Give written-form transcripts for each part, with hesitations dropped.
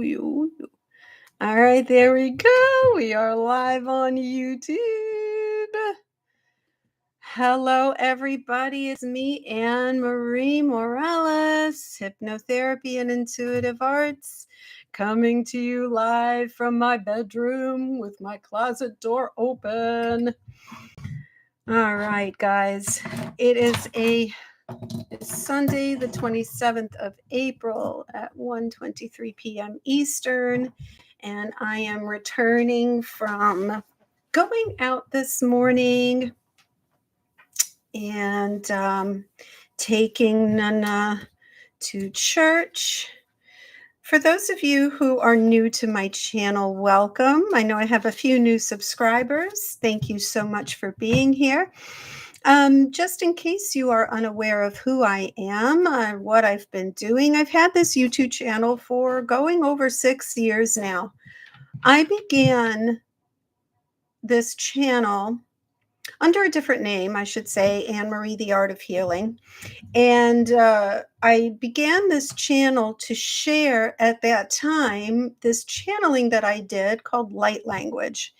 You. All right, there we go. We are live on YouTube. Hello, everybody. It's me, Anne Marie Morales, Hypnotherapy and Intuitive Arts, coming to you live from my bedroom with my closet door open. All right, guys. It's Sunday, the 27th of April at 1:23 p.m. Eastern, and I am returning from going out this morning and taking Nana to church. For those of you who are new to my channel, welcome. I know I have a few new subscribers. Thank you so much for being here. Just in case you are unaware of who I am, what I've been doing, I've had this YouTube channel for going over 6 years now. I began this channel under a different name, I should say, Anne Marie, The Art of Healing. And I began this channel to share at that time this channeling that I did called light language,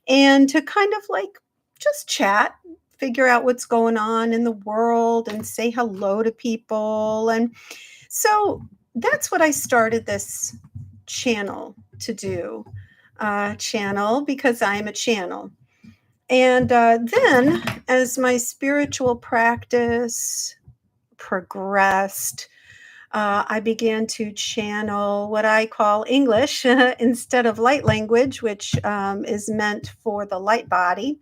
and to kind of like just chat, figure out what's going on in the world and say hello to people. And so that's what I started this channel to do, channel because I'm a channel. And then as my spiritual practice progressed, I began to channel what I call English instead of light language, which is meant for the light body.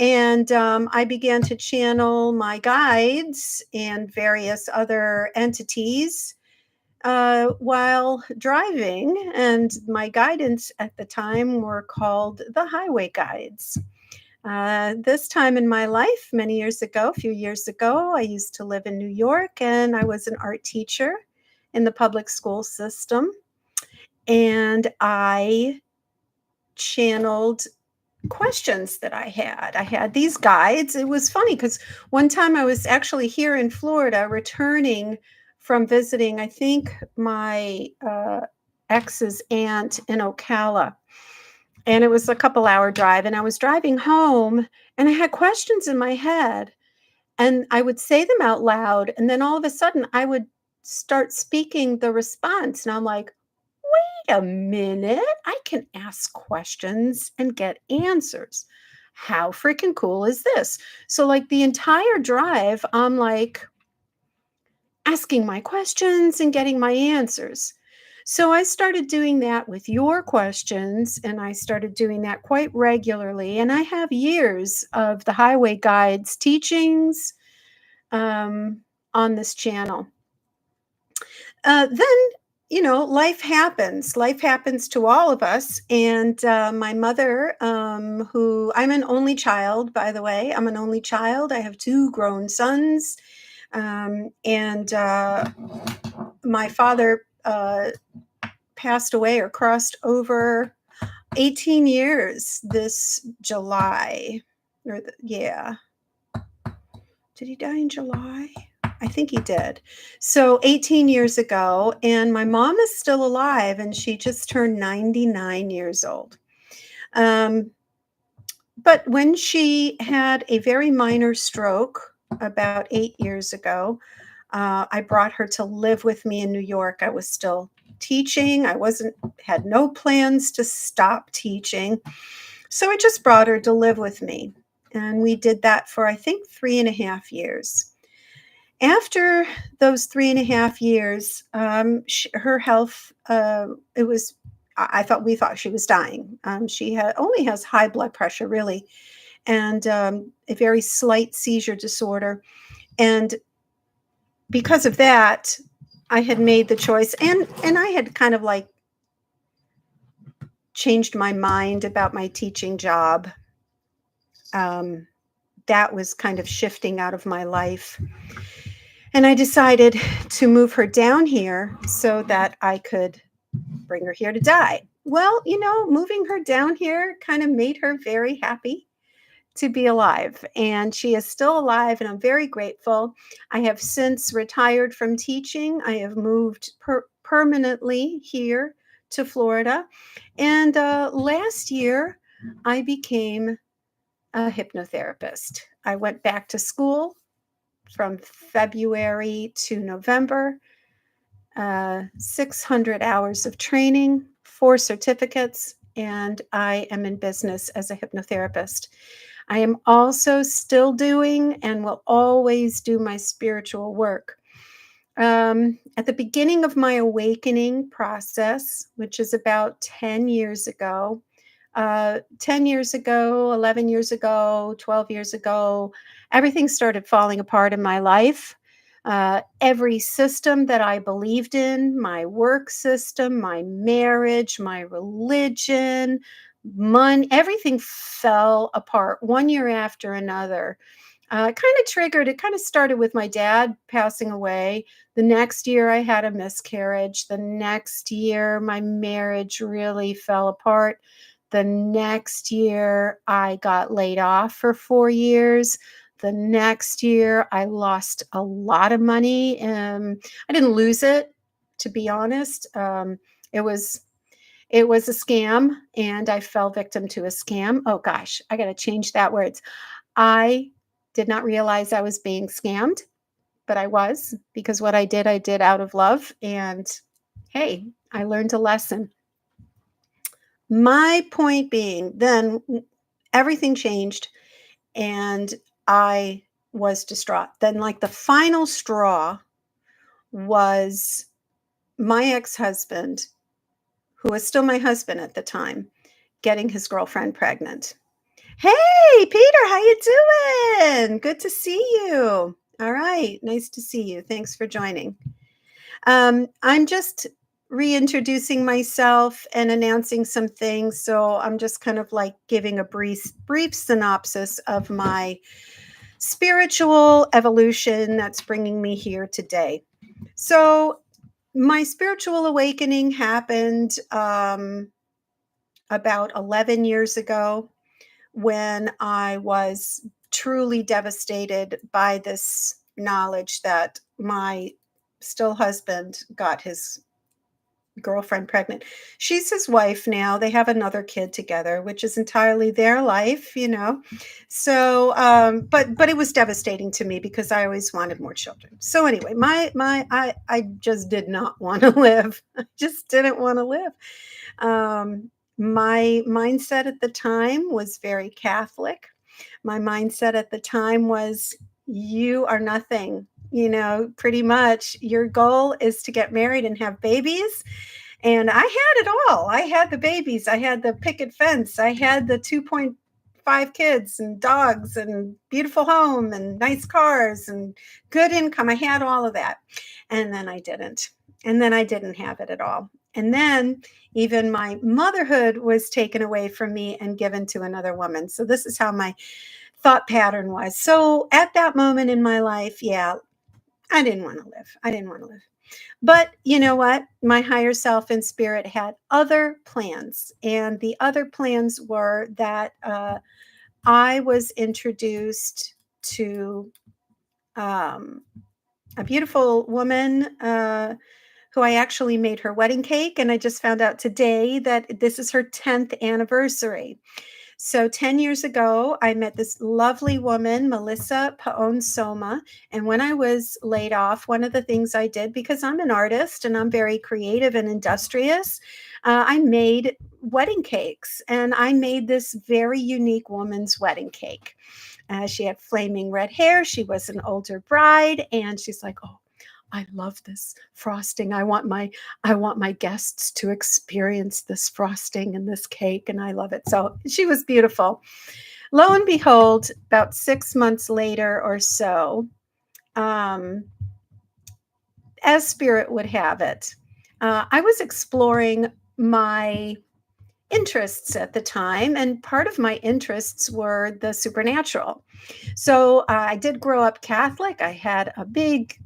And I began to channel my guides and various other entities while driving. And my guidance at the time were called the highway guides. This time in my life, many years ago, a few years ago, I used to live in New York, and I was an art teacher in the public school system. And I channeled questions that I had. I had these guides. It was funny because one time I was actually here in Florida returning from visiting, I think, my ex's aunt in Ocala. And it was a couple-hour drive, and I was driving home, and I had questions in my head, and I would say them out loud, and then all of a sudden, I would start speaking the response, and I'm like, "Wait a minute, I can ask questions and get answers. How freaking cool is this?" So, like, the entire drive, I'm, like, asking my questions and getting my answers. So I started doing that with your questions, and I started doing that quite regularly. And I have years of the Highway Guides teachings on this channel. Then, life happens. Life happens to all of us. And my mother, who I'm an only child, by the way, I'm an only child. I have 2 grown sons. And my father passed away or crossed over 18 years this July. Yeah. Did he die in July? I think he did. So 18 years ago, and my mom is still alive, and she just turned 99 years old. But when she had a very minor stroke about 8 years ago, I brought her to live with me in New York. I was still teaching. I had no plans to stop teaching. So I just brought her to live with me. And we did that for, I think, 3.5 years. After those 3.5 years, her health, we thought she was dying. She only has high blood pressure, really, and a very slight seizure disorder. And because of that, I had made the choice, and I had kind of like changed my mind about my teaching job. That was kind of shifting out of my life. And I decided to move her down here so that I could bring her here to die. Well, moving her down here kind of made her very happy to be alive, and she is still alive, and I'm very grateful. I have since retired from teaching. I have moved permanently here to Florida. And last year, I became a hypnotherapist. I went back to school from February to November, 600 hours of training, 4 certificates, and I am in business as a hypnotherapist. I am also still doing and will always do my spiritual work. At the beginning of my awakening process, which is about 10 years ago, 10 years ago, 11 years ago, 12 years ago, everything started falling apart in my life. Every system that I believed in, my work system, my marriage, my religion, money, everything fell apart one year after another. It kind of started with my dad passing away. The next year, I had a miscarriage. The next year, my marriage really fell apart. The next year, I got laid off for 4 years. The next year, I lost a lot of money. I didn't lose it, to be honest. It was it was a scam, and I fell victim to a scam. Oh gosh, I got to change that word. I did not realize I was being scammed, but I was, because what I did out of love. And hey, I learned a lesson. My point being, then everything changed and I was distraught. Then, like, the final straw was my ex husband, who was still my husband at the time, getting his girlfriend pregnant. Hey, Peter, how you doing? Good to see you. All right, nice to see you. Thanks for joining. I'm just reintroducing myself and announcing some things, so I'm just kind of like giving a brief synopsis of my spiritual evolution that's bringing me here today. So, my spiritual awakening happened about 11 years ago, when I was truly devastated by this knowledge that my still husband got his girlfriend pregnant. She's his wife now. They have another kid together, which is entirely their life. So, but it was devastating to me because I always wanted more children. So anyway, I just did not want to live. I just didn't want to live. My mindset at the time was very Catholic. My mindset at the time was, you are nothing. Pretty much your goal is to get married and have babies. And I had it all. I had the babies. I had the picket fence. I had the 2.5 kids and dogs and beautiful home and nice cars and good income. I had all of that. And then I didn't. And then I didn't have it at all. And then even my motherhood was taken away from me and given to another woman. So this is how my thought pattern was. So at that moment in my life, yeah, I didn't want to live. I didn't want to live. But you know what? My higher self and spirit had other plans. And the other plans were that I was introduced to a beautiful woman who I actually made her wedding cake. And I just found out today that this is her 10th anniversary. So 10 years ago, I met this lovely woman, Melissa Paon Soma. And when I was laid off, one of the things I did, because I'm an artist and I'm very creative and industrious, I made wedding cakes. And I made this very unique woman's wedding cake. She had flaming red hair. She was an older bride. And she's like, oh, I love this frosting. I want my guests to experience this frosting and this cake, and I love it. So she was beautiful. Lo and behold, about 6 months later or so, as spirit would have it, I was exploring my interests at the time, and part of my interests were the supernatural. So I did grow up Catholic. I had a big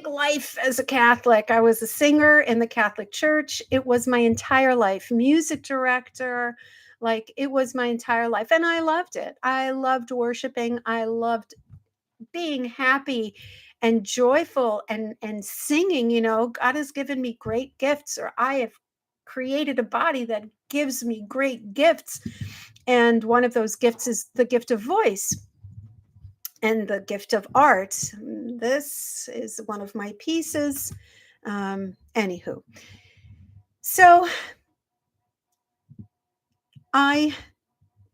life as a Catholic. I was a singer in the Catholic Church. It was my entire life. Music director, like, it was my entire life. And I loved it. I loved worshiping. I loved being happy and joyful and singing, God has given me great gifts, or I have created a body that gives me great gifts. And one of those gifts is the gift of voice and the gift of art. This is one of my pieces. Anywho, so I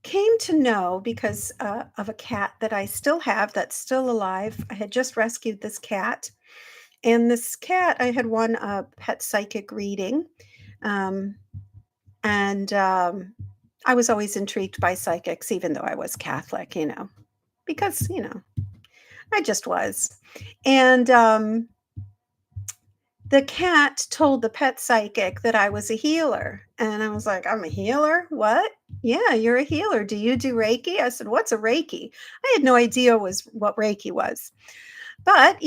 came to know because of a cat that I still have that's still alive. I had just rescued this cat. And this cat, I had won a pet psychic reading. Um, and I was always intrigued by psychics, even though I was Catholic, because, I just was. And the cat told the pet psychic that I was a healer. And I was like, I'm a healer? What? Yeah, you're a healer. Do you do Reiki? I said, what's a Reiki? I had no idea what Reiki was. But,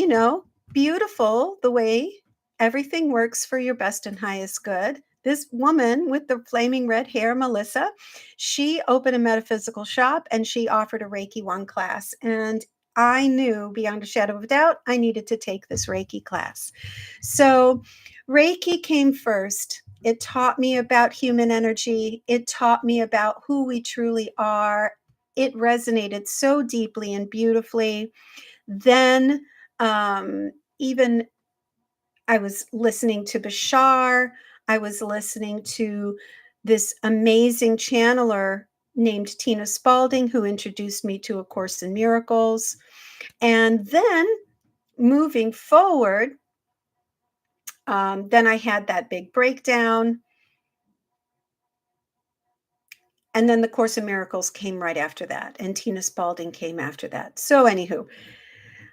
beautiful the way everything works for your best and highest good. This woman with the flaming red hair, Melissa, she opened a metaphysical shop and she offered a Reiki 1 class. And I knew beyond a shadow of a doubt I needed to take this Reiki class. So Reiki came first. It taught me about human energy. It taught me about who we truly are. It resonated so deeply and beautifully. Then, even I was listening to Bashar. I was listening to this amazing channeler named Tina Spalding, who introduced me to A Course in Miracles. And then moving forward, then I had that big breakdown. And then the Course in Miracles came right after that. And Tina Spalding came after that. So, anywho,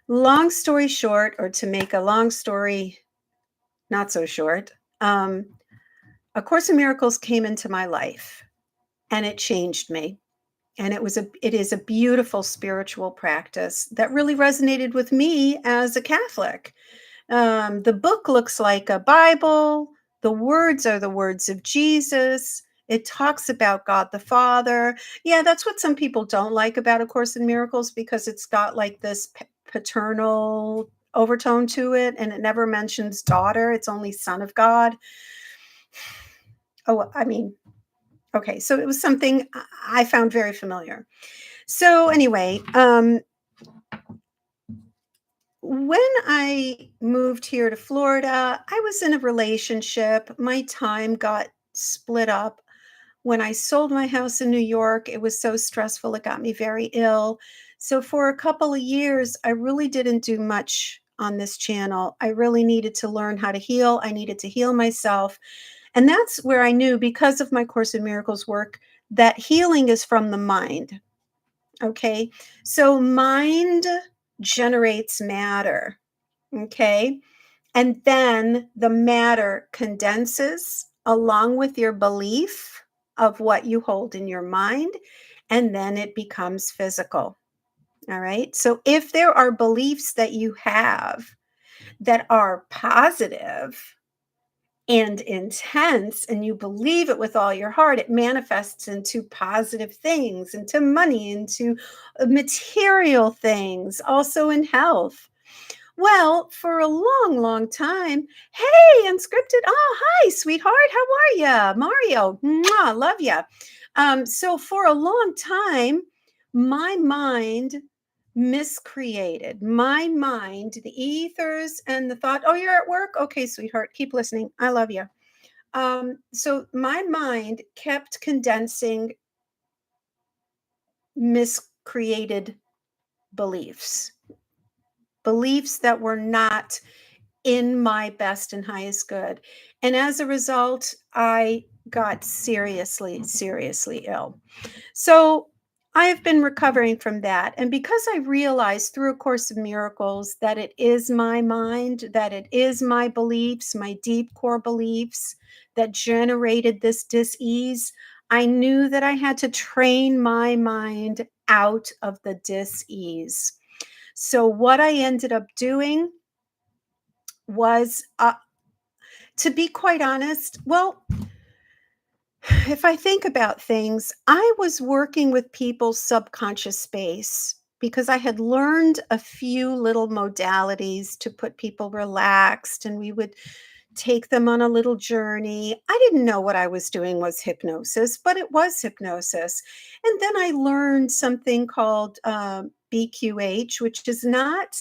long story short, or to make a long story not so short, A Course in Miracles came into my life and it changed me. And it is a beautiful spiritual practice that really resonated with me as a Catholic. The book looks like a Bible. The words are the words of Jesus. It talks about God the Father. Yeah, that's what some people don't like about A Course in Miracles, because it's got like this paternal overtone to it, and it never mentions daughter. It's only Son of God. Oh, I mean, okay. So it was something I found very familiar. So anyway, when I moved here to Florida, I was in a relationship. My time got split up. When I sold my house in New York, it was so stressful. It got me very ill. So for a couple of years, I really didn't do much on this channel. I really needed to learn how to heal. I needed to heal myself. And that's where I knew, because of my Course in Miracles work, that healing is from the mind. Okay. So mind generates matter. Okay. And then the matter condenses along with your belief of what you hold in your mind, and then it becomes physical. All right. So if there are beliefs that you have that are positive and intense, and you believe it with all your heart, it manifests into positive things, into money, into material things, also in health. Well, for a long, long time, hey, unscripted. Oh, hi, sweetheart. How are you? Mario. Mwah, love you. So for a long time, my mind miscreated. My mind, the ethers and the thought, oh, you're at work? Okay, sweetheart, keep listening. I love you. So my mind kept condensing miscreated beliefs, beliefs that were not in my best and highest good. And as a result, I got seriously, seriously ill. So I have been recovering from that. And because I realized through A Course of Miracles that it is my mind, that it is my beliefs, my deep core beliefs that generated this dis-ease, I knew that I had to train my mind out of the dis-ease. So what I ended up doing was, to be quite honest, well, if I think about things, I was working with people's subconscious space. because I had learned a few little modalities to put people relaxed, and we would take them on a little journey. I didn't know what I was doing was hypnosis, but it was hypnosis. And then I learned something called BQH, which is not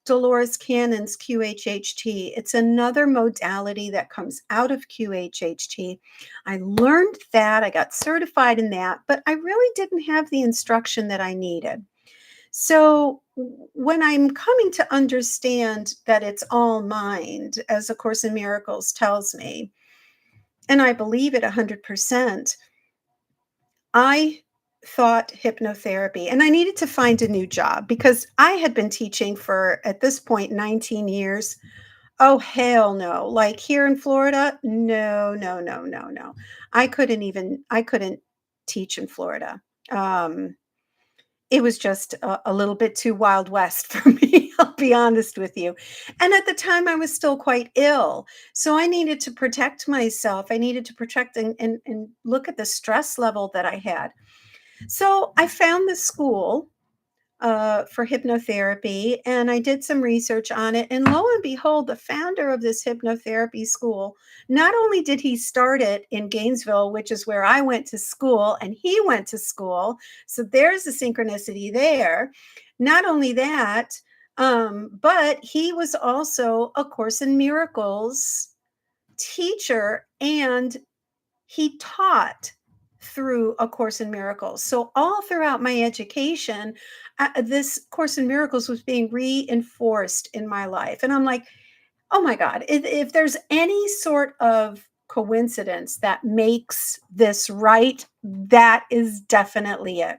Dolores Cannon's QHHT. It's another modality that comes out of QHHT. I learned that, I got certified in that, but I really didn't have the instruction that I needed. So when I'm coming to understand that it's all mind, as A Course in Miracles tells me, and I believe it 100%, I thought hypnotherapy, and I needed to find a new job because I had been teaching for, at this point, 19 years. Oh, hell no. Like here in Florida, no, no, no, no, no. I couldn't teach in Florida. Um, It was just a little bit too Wild West for me, I'll be honest with you. And at the time, I was still quite ill. So I needed to protect myself. I needed to protect and look at the stress level that I had. So I found this school for hypnotherapy, and I did some research on it. And lo and behold, the founder of this hypnotherapy school, not only did he start it in Gainesville, which is where I went to school, and he went to school. So there's a synchronicity there. Not only that, but he was also a Course in Miracles teacher, and he taught through A Course in Miracles. So all throughout my education, this Course in Miracles was being reinforced in my life. And I'm like, oh my God, if there's any sort of coincidence that makes this right, that is definitely it.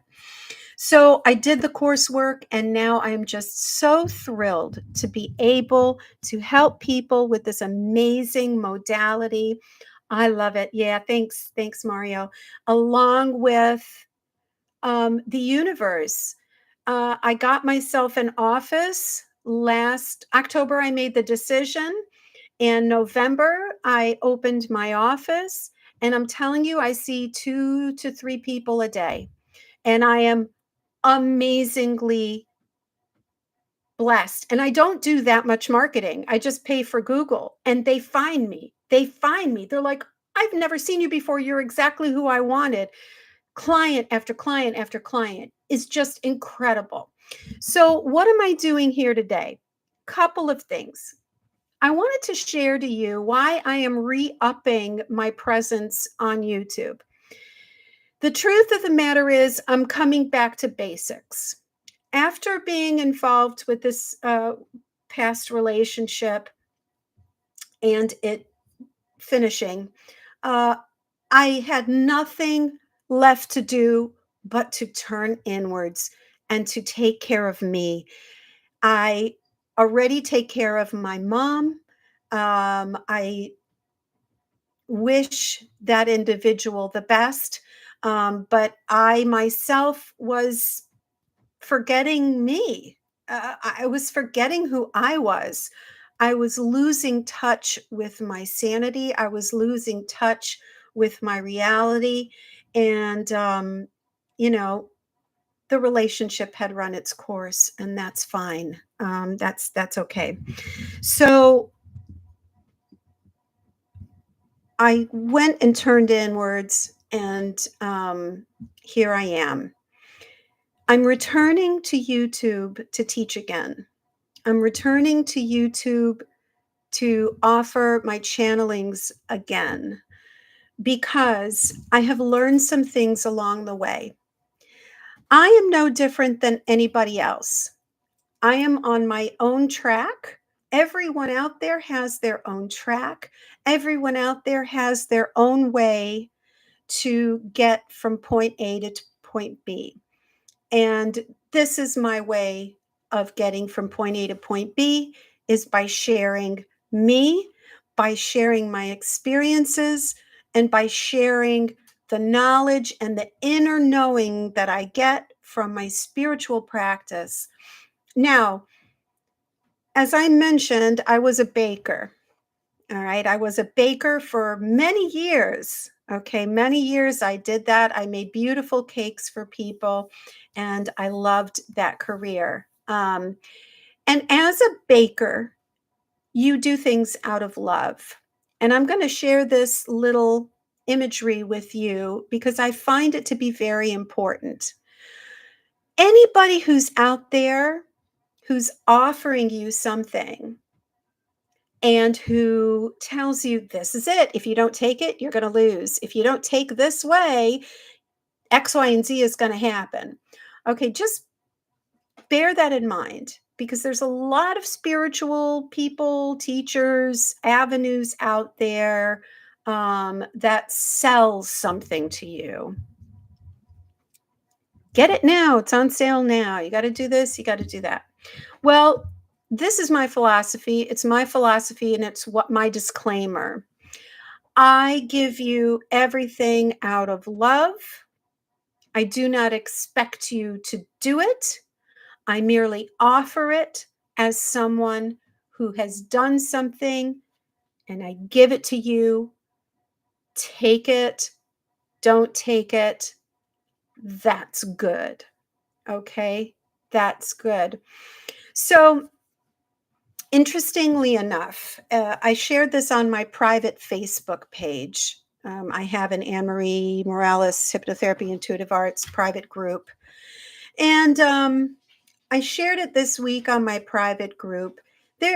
So I did the coursework, and now I'm just so thrilled to be able to help people with this amazing modality. I love it. Yeah, thanks. Thanks, Mario. Along with the universe. I got myself an office last October. I made the decision. In November, I opened my office, and I'm telling you, I see 2 to 3 people a day. And I am amazingly blessed. And I don't do that much marketing. I just pay for Google, and they find me. They find me. They're like, I've never seen you before. You're exactly who I wanted. Client after client after client is just incredible. So, what am I doing here today? Couple of things. I wanted to share to you why I am re upping my presence on YouTube. The truth of the matter is, I'm coming back to basics. After being involved with this past relationship and it finishing, uh, I had nothing left to do but to turn inwards and to take care of me. I already take care of my mom. I wish that individual the best, but I myself was forgetting me. I was forgetting who I was. I was losing touch with my sanity. I was losing touch with my reality. And, you know, the relationship had run its course, and that's fine. That's okay. So I went and turned inwards, and here I am. I'm returning to YouTube to teach again. I'm returning to YouTube to offer my channelings again because I have learned some things along the way. I am no different than anybody else. I am on my own track. Everyone out there has their own track. Everyone out there has their own way to get from point A to point B. And this is my way of getting from point A to point B, is by sharing me, by sharing my experiences, and by sharing the knowledge and the inner knowing that I get from my spiritual practice. Now, as I mentioned, I was a baker. All right. I was a baker for many years. Okay. Many years I did that. I made beautiful cakes for people and I loved that career. And as a baker, you do things out of love. And I'm going to share this little imagery with you because I find it to be very important. Anybody who's out there who's offering you something and who tells you this is it. If you don't take it, you're going to lose. If you don't take this way, X, Y, and Z is going to happen. Okay, just bear that in mind because there's a lot of spiritual people, teachers, avenues out there that sells something to you. Get it now. It's on sale now. You got to do this. You got to do that. Well, this is my philosophy. It's my philosophy, and it's what my disclaimer. I give you everything out of love. I do not expect you to do it. I merely offer it as someone who has done something, and I give it to you. Take it. Don't take it. That's good. Okay? That's good. So, interestingly enough, I shared this on my private Facebook page. I have an Anne Marie Morales Hypnotherapy Intuitive Arts private group. And I shared it this week on my private group.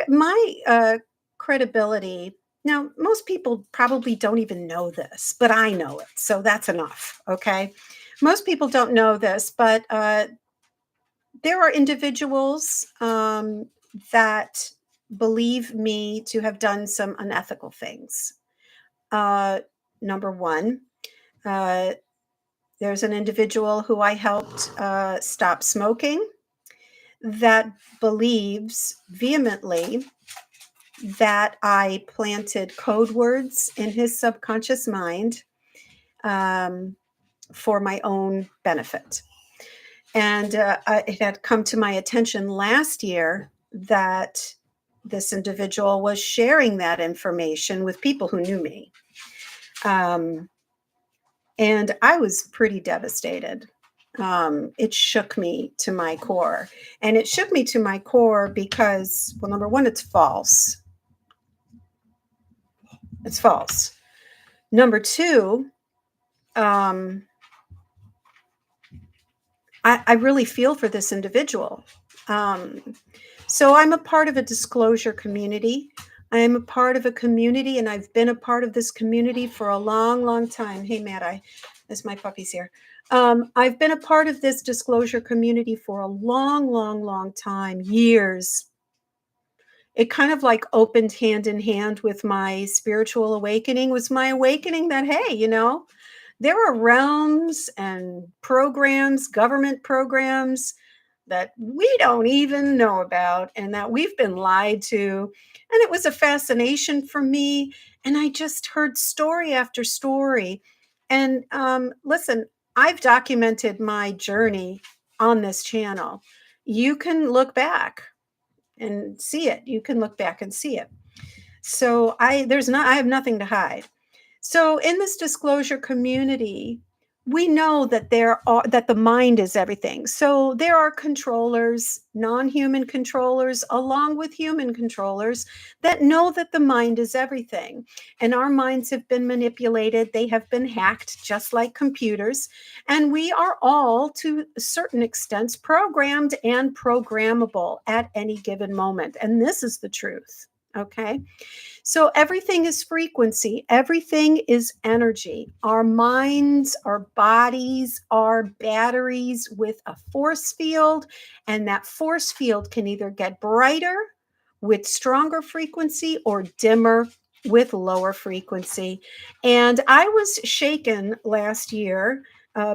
My credibility, now, most people probably don't even know this, but I know it. So that's enough. Okay. Most people don't know this, but there are individuals that believe me to have done some unethical things. Number one, uh, there's an individual who I helped stop smoking that believes vehemently that I planted code words in his subconscious mind for my own benefit. And it had come to my attention last year that this individual was sharing that information with people who knew me. And I was pretty devastated. It shook me to my core. And it shook me to my core because, well, number one, it's false. It's false. Number two, I really feel for this individual. So I'm a part of a disclosure community. I am a part of a community, and I've been a part of this community for a long, long time. Hey, Matt, there's my puppies here. I've been a part of this disclosure community for a long, long, long time, years. It kind of like opened hand in hand with my spiritual awakening, was my awakening that, hey, there are realms and programs, government programs that we don't even know about and that we've been lied to. And it was a fascination for me. And I just heard story after story. And listen, I've documented my journey on this channel. You can look back and see it. You can look back and see it. So I have nothing to hide. So in this disclosure community, we know that that the mind is everything. So there are controllers, non-human controllers, along with human controllers that know that the mind is everything. And our minds have been manipulated. They have been hacked just like computers. And we are all, to certain extents, programmed and programmable at any given moment. And this is the truth. Okay. So everything is frequency. Everything is energy. Our minds, our bodies are batteries with a force field, and that force field can either get brighter with stronger frequency or dimmer with lower frequency. And I was shaken last year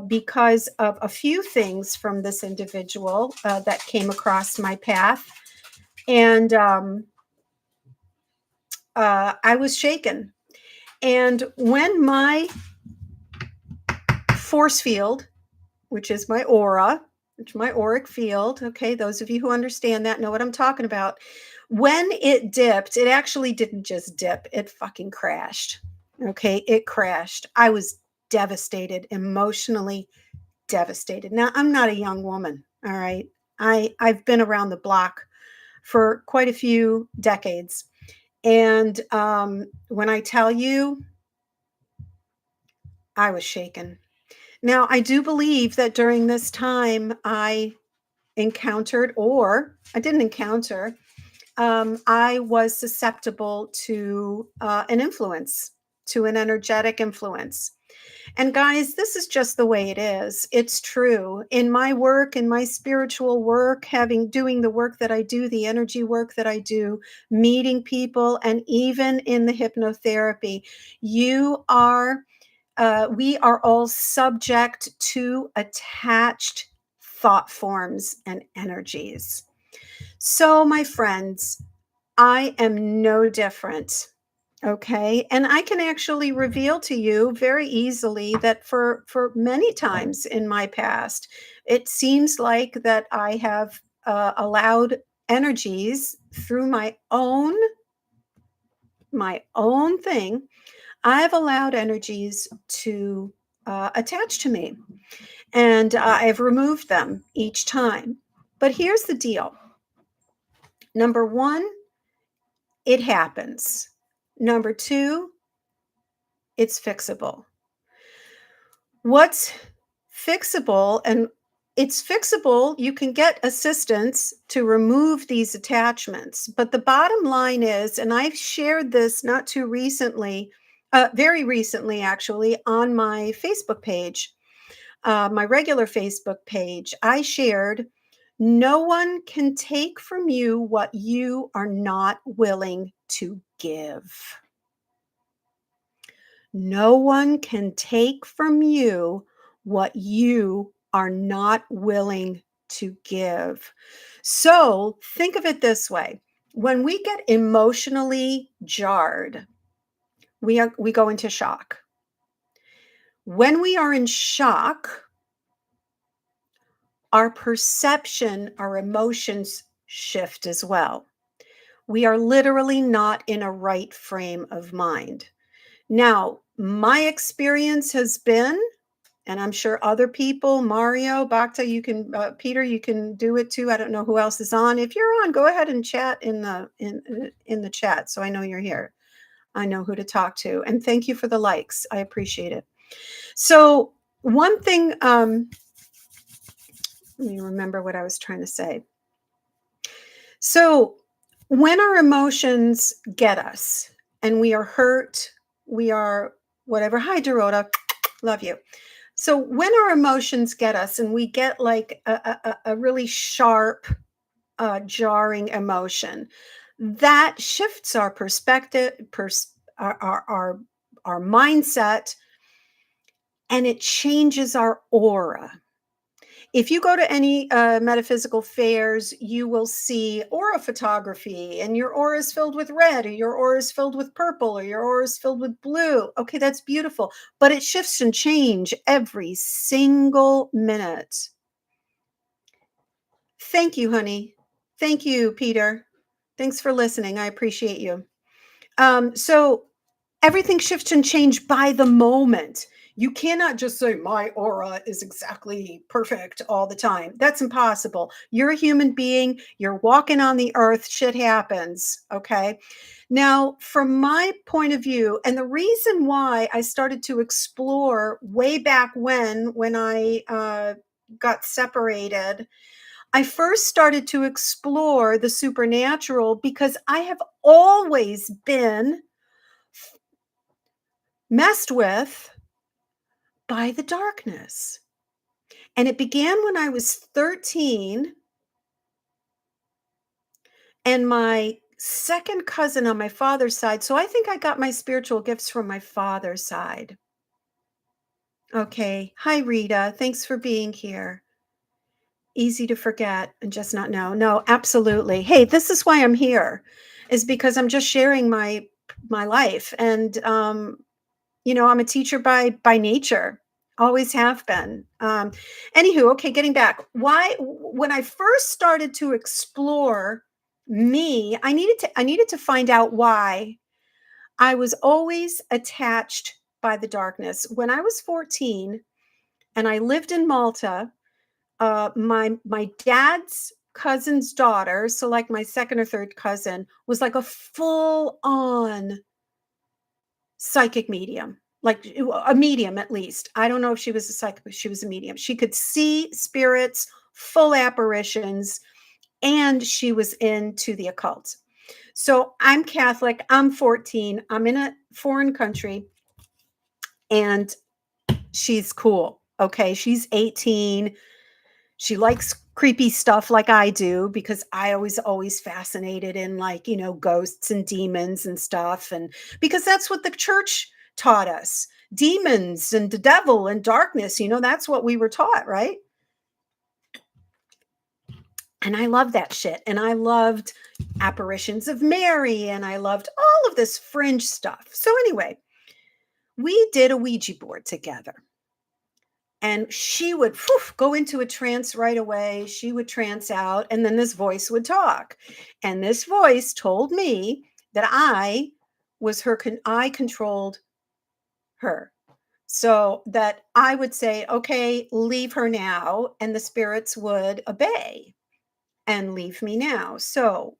because of a few things from this individual that came across my path. And I was shaken. And when my force field, which is my aura, which is my auric field, okay, those of you who understand that know what I'm talking about. When it dipped, it actually didn't just dip, it fucking crashed. Okay, it crashed. I was devastated, emotionally devastated. Now, I'm not a young woman, all right? I've been around the block for quite a few decades. And when I tell you, I was shaken. Now, I do believe that during this time, I encountered, or I didn't encounter, I was susceptible to an influence, to an energetic influence. And guys, this is just the way it is. It's true. In my work, in my spiritual work, having doing the work that I do, the energy work that I do, meeting people, and even in the hypnotherapy, you are we are all subject to attached thought forms and energies. So, my friends, I am no different. Okay. And I can actually reveal to you very easily that for many times in my past, it seems like that I have allowed energies through my own thing. I've allowed energies to attach to me, and I've removed them each time. But here's the deal. Number one, it happens. Number two, it's fixable. What's fixable, and it's fixable, you can get assistance to remove these attachments. But the bottom line is, and I've shared this not too recently, very recently actually, on my Facebook page, my regular Facebook page, I shared, no one can take from you what you are not willing to give. No one can take from you what you are not willing to give. So think of it this way. When we get emotionally jarred, we go into shock. When we are in shock, our perception, our emotions shift as well. We are literally not in a right frame of mind. Now, my experience has been, and I'm sure other people, Mario, Bhakta, you can, Peter, you can do it too. I don't know who else is on. If you're on, go ahead and chat in the chat, so I know you're here. I know who to talk to, and thank you for the likes. I appreciate it. So one thing, let me remember what I was trying to say. So when our emotions get us, and we are hurt, we are whatever. Hi, Dorota, love you. So when our emotions get us and we get like a really sharp, jarring emotion, that shifts our perspective, our mindset, and it changes our aura. If you go to any metaphysical fairs, you will see aura photography, and your aura is filled with red, or your aura is filled with purple, or your aura is filled with blue. Okay, that's beautiful, but it shifts and change every single minute. Thank you, honey. Thank you, Peter. Thanks for listening. I appreciate you. So everything shifts and change by the moment. You cannot just say my aura is exactly perfect all the time. That's impossible. You're a human being. You're walking on the earth. Shit happens. Okay. Now, from my point of view, and the reason why I started to explore way back when I got separated, I first started to explore the supernatural because I have always been messed with by the darkness. And it began when I was 13, and my second cousin on my father's side. So I think I got my spiritual gifts from my father's side. Okay. Hi, Rita. Thanks for being here. Easy to forget and just not know. No, absolutely. Hey, this is why I'm here, is because I'm just sharing my life. And I'm a teacher by nature. Always have been. Anywho, okay, getting back. When I first started to explore I needed to find out why I was always attached by the darkness. When I was 14 and I lived in Malta, my dad's cousin's daughter, so like my second or third cousin, was like a full on psychic medium, like a medium at least. I don't know if she was a psychic, but she was a medium. She could see spirits, full apparitions, and she was into the occult. So I'm Catholic, I'm 14, I'm in a foreign country, and she's cool. Okay. She's 18. She likes creepy stuff like I do because I always fascinated in like, ghosts and demons and stuff. And because that's what the church taught us. Demons and the devil and darkness, that's what we were taught, right? And I loved that shit. And I loved apparitions of Mary and I loved all of this fringe stuff. So anyway, we did a Ouija board together. And she would go into a trance right away. She would trance out, and then this voice would talk. And this voice told me that I controlled her. So that I would say, okay, leave her now. And the spirits would obey and leave me now. So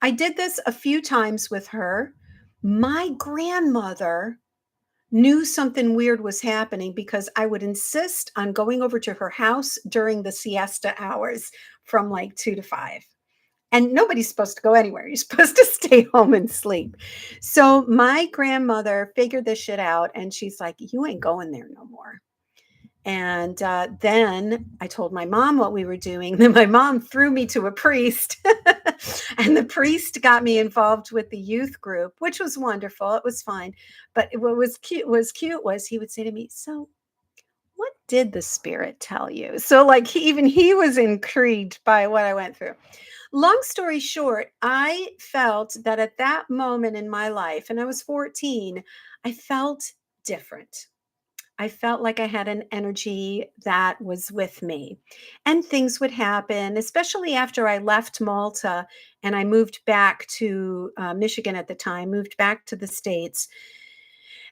I did this a few times with her. My grandmother knew something weird was happening because I would insist on going over to her house during the siesta hours from like 2 to 5. And nobody's supposed to go anywhere. You're supposed to stay home and sleep. So my grandmother figured this shit out and she's like, you ain't going there no more. And then I told my mom what we were doing. Then my mom threw me to a priest, and the priest got me involved with the youth group, which was wonderful. It was fine. But what was cute was he would say to me, "So, what did the spirit tell you?" So, like he was intrigued by what I went through. Long story short, I felt that at that moment in my life, and I was 14, I felt different. I felt like I had an energy that was with me. And things would happen, especially after I left Malta and I moved back to Michigan at the time, moved back to the States.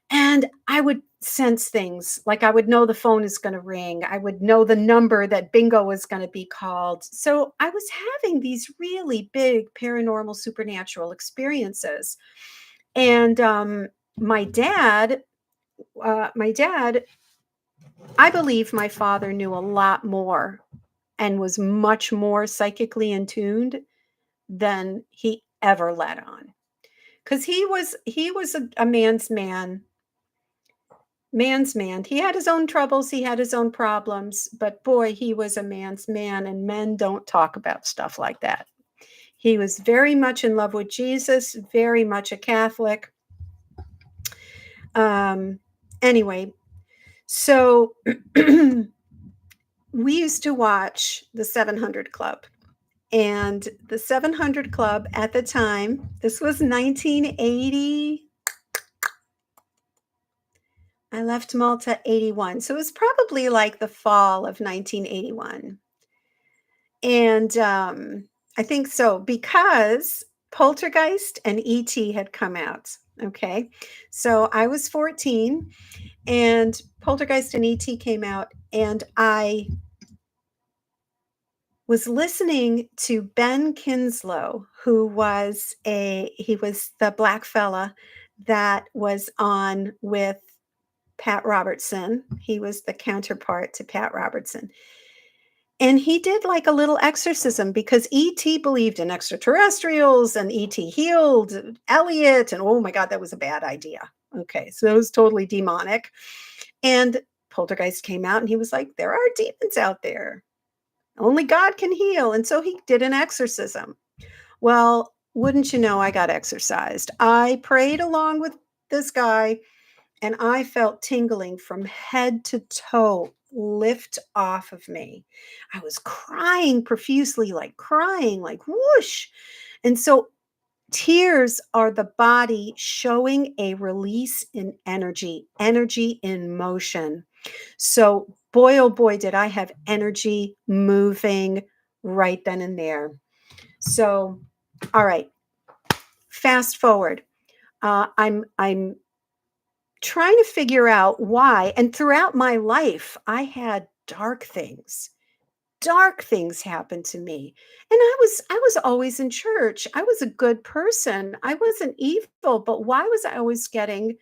And I would sense things like I would know the phone is going to ring. I would know the number that bingo was going to be called. So I was having these really big paranormal supernatural experiences. And my dad, my dad I believe my father knew a lot more and was much more psychically in tuned than he ever let on. Because he was a man's man. He had his own troubles, he had his own problems, but boy, he was a man's man, and men don't talk about stuff like that. He was very much in love with Jesus, very much a Catholic. Anyway, so we used to watch the 700 Club. And the 700 Club at the time, this was 1980. I left Malta 81. So it was probably like the fall of 1981. And I think so because Poltergeist and E.T. had come out. Okay. So I was 14 and Poltergeist and E.T. came out, and I was listening to Ben Kinslow, who was he was the black fella that was on with Pat Robertson. He was the counterpart to Pat Robertson. And he did like a little exorcism because E.T. believed in extraterrestrials and E.T. healed Elliot. And oh my God, that was a bad idea. Okay, so it was totally demonic. And Poltergeist came out and he was like, there are demons out there. Only God can heal. And so he did an exorcism. Well, wouldn't you know, I got exorcised. I prayed along with this guy and I felt tingling from head to toe lift off of me. I was crying profusely, like crying, like whoosh. And so tears are the body showing a release in energy, energy in motion. So, boy, oh boy, did I have energy moving right then and there. So, all right, fast forward. I'm trying to figure out why. And throughout my life, I had dark things happen to me. And I was always in church. I was a good person. I wasn't evil, but why was I always getting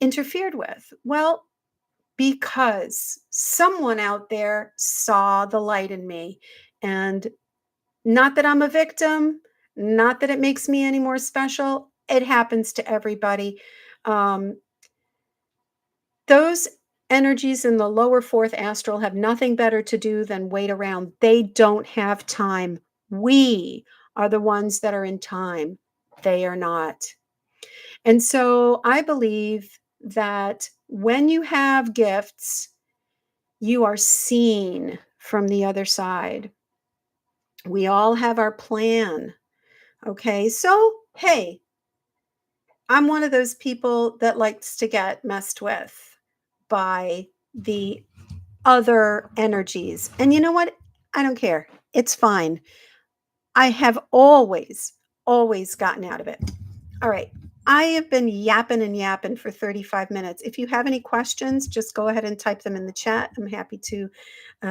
interfered with? Well, because someone out there saw the light in me. And not that I'm a victim, not that it makes me any more special. It happens to everybody. Um, those energies in the lower fourth astral have nothing better to do than wait around. They don't have time. We are the ones that are in time. They are not. And so I believe that when you have gifts, you are seen from the other side. We all have our plan. Okay. So, hey, I'm one of those people that likes to get messed with by the other energies. And you know what? I don't care. It's fine. I have always gotten out of it. All right. I have been yapping and yapping for 35 minutes. If you have any questions, just go ahead and type them in the chat. I'm happy to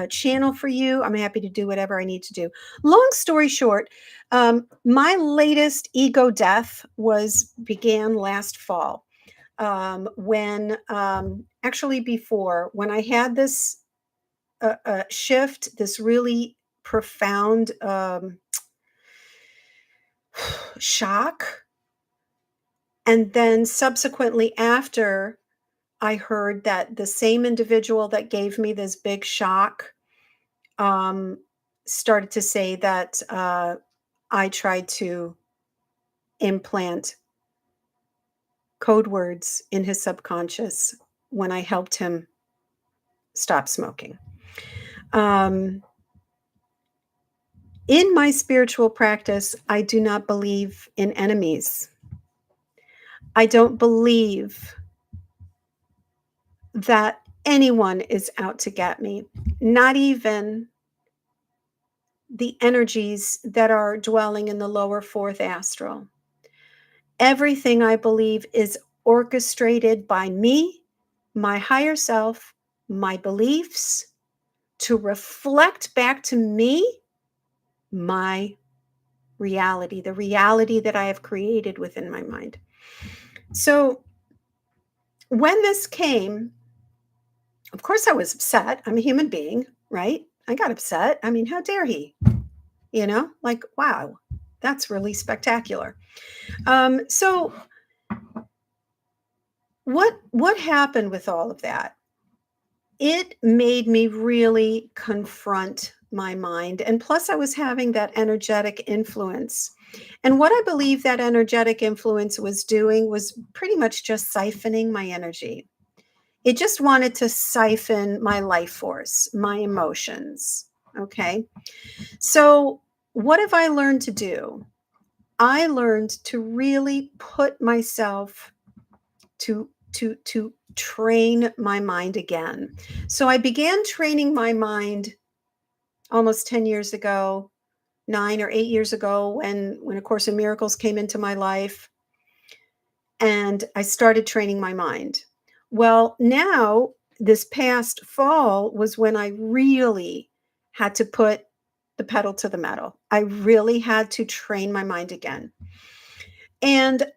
channel for you. I'm happy to do whatever I need to do. Long story short, my latest ego death began last fall. When actually before, when I had this shift, this really profound shock. And then subsequently after, I heard that the same individual that gave me this big shock um, started to say that I tried to implant code words in his subconscious when I helped him stop smoking. Um, in my spiritual practice, I do not believe in enemies. I don't believe that anyone is out to get me, not even the energies that are dwelling in the lower fourth astral. Everything I believe is orchestrated by me, my higher self, my beliefs to reflect back to me my reality, the reality that I have created within my mind. So when this came, of course I was upset. I'm a human being, right? I got upset. I mean, how dare he? Like, wow, that's really spectacular. So what happened with all of that? It made me really confront my mind. And plus, I was having that energetic influence. And what I believe that energetic influence was doing was pretty much just siphoning my energy. It just wanted to siphon my life force, my emotions. Okay. So, what have I learned to do? I learned to really put myself to train my mind again. So I began training my mind almost 10 years ago, 9 or 8 years ago when A Course in Miracles came into my life and I started training my mind. Well, now this past fall was when I really had to put the pedal to the metal. I really had to train my mind again. And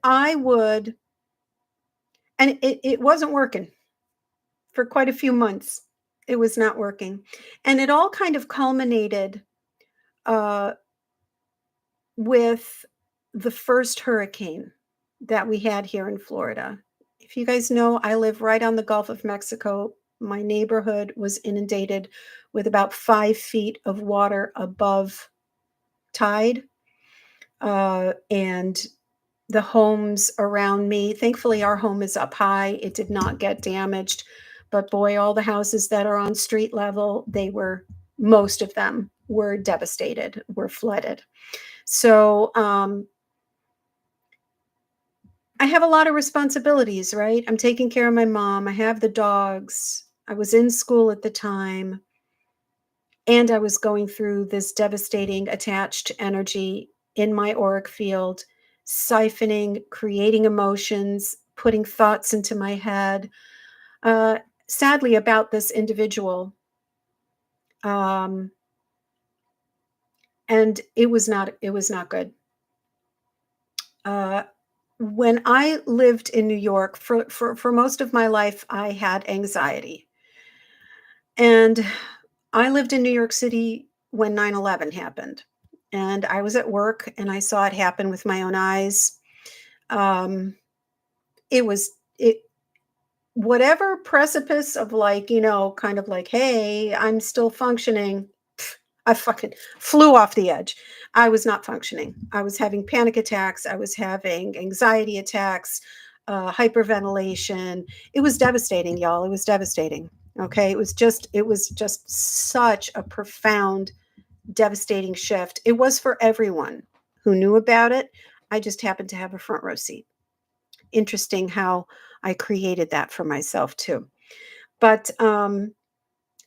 it wasn't working for quite a few months. It was not working. And it all kind of culminated uh, with the first hurricane that we had here in Florida. If you guys know, I live right on the Gulf of Mexico. My neighborhood was inundated with about 5 feet of water above tide. And the homes around me, thankfully, our home is up high. It did not get damaged. But boy, all the houses that are on street level, most of them were devastated, were flooded. So I have a lot of responsibilities, right? I'm taking care of my mom. I have the dogs. I was in school at the time. And I was going through this devastating attached energy in my auric field, siphoning, creating emotions, putting thoughts into my head, uh, sadly about this individual. Um, and it was not good. Uh, when I lived in New York for most of my life, I had anxiety. And I lived in New York City when 9/11 happened. And I was at work and I saw it happen with my own eyes. Um, it was it whatever precipice of like, kind of like, hey, I'm still functioning. I fucking flew off the edge. I was not functioning. I was having panic attacks. I was having anxiety attacks, hyperventilation. It was devastating, y'all. It was devastating. Okay. It was just such a profound, devastating shift. It was for everyone who knew about it. I just happened to have a front row seat. Interesting how I created that for myself too. But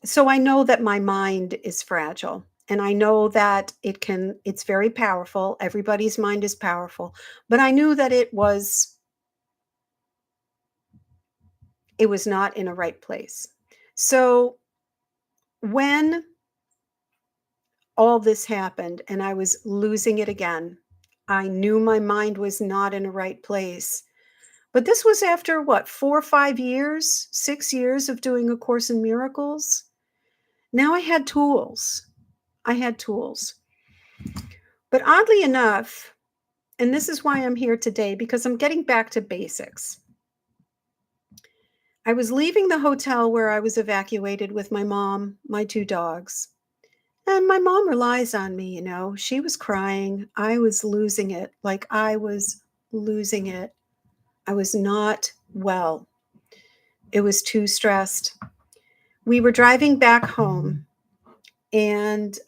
so I know that my mind is fragile, and I know that it's very powerful. Everybody's mind is powerful, but I knew that it was not in a right place. So when all this happened and I was losing it again, I knew my mind was not in a right place. But this was after what, 4 or 5 years, 6 years of doing A Course in Miracles. Now I had tools. I had tools. But oddly enough, and this is why I'm here today, because I'm getting back to basics. I was leaving the hotel where I was evacuated with my mom, my 2 dogs. And my mom relies on me. She was crying. I was losing it. Like I was losing it. I was not well. It was too stressed. We were driving back home, and